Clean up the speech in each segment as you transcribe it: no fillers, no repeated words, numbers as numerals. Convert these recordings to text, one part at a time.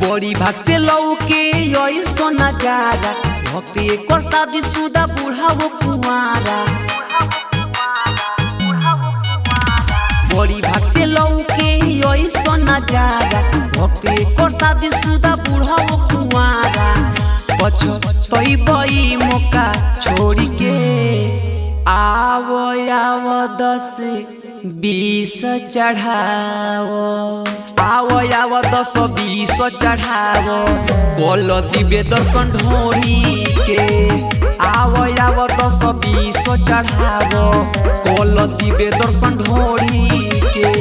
बड़ी भाग से लौके ऐसो नजारा भक्ति एक शादी सुदा बूढ़ा वो कुंवारा। बड़ी भाग से लौके ऐसो नजारा भक्ति एक शादी सुदा बूढ़ा वो कुंवारा। पछतई बई मौका छोड़ी के आवो आवो 10-20 चढ़ावो, आवो आवो 10-20 चढ़ावो कोल दिबे दर्शन ढोरी के। आवो आवो 10-20 चढ़ावो कोल दिबे दर्शन ढोरी के।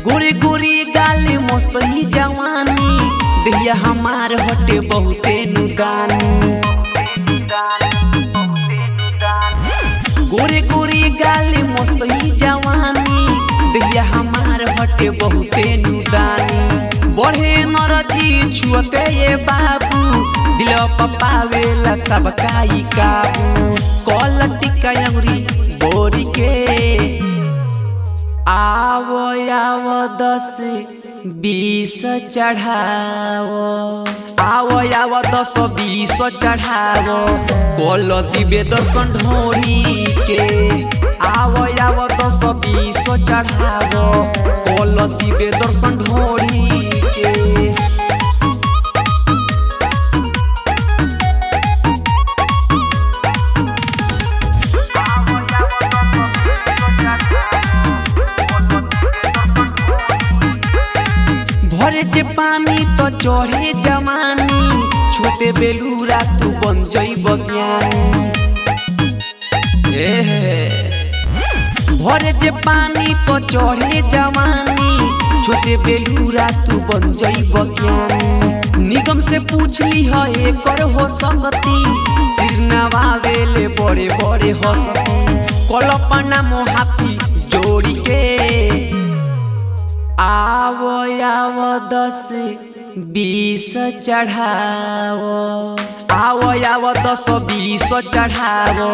गोरी गोरी गाली मस्त ही जवानी दिया हमार हटे बहुते नुदानी। गोरी गोरी गाली मस्त ही जवानी दिया हमार हटे बहुते नुदानी। बढ़े नरजी छुअते ये बाबू दिल पपावेला सबका ही काबू। कल टिका अंगुरी बोरी के आवो आवो 10-20 चढ़ावो, आवो आवो 10-20 चढ़ावो कोल दिबे दर्शन ढोरी के। आवो आवो 10-20 चढ़ावो कोल दिबे दर्शन ढोरी के। भरे जे पानी तो चढ़े जवानी छोटे बेलूरा तू बन जइब ज्ञानी। भरे जे पानी तो चढ़े जवानी छोटे बेलूरा तू बन जइब ज्ञानी। निगम से पूछली है एकर हो संगति सिर नवावेले बड़े बड़े हंसती। कल्पना मोहाती जोड़ी के आवो आवो 10-20 चढ़ावो, आवो आवो 10-20 चढ़ावो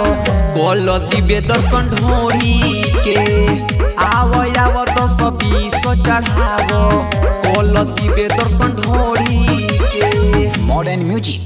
कोल दिबे दर्शन ढोरी के। आवो आवो 10-20 चढ़ावो कोल दिबे दर्शन ढोरी के। Modern music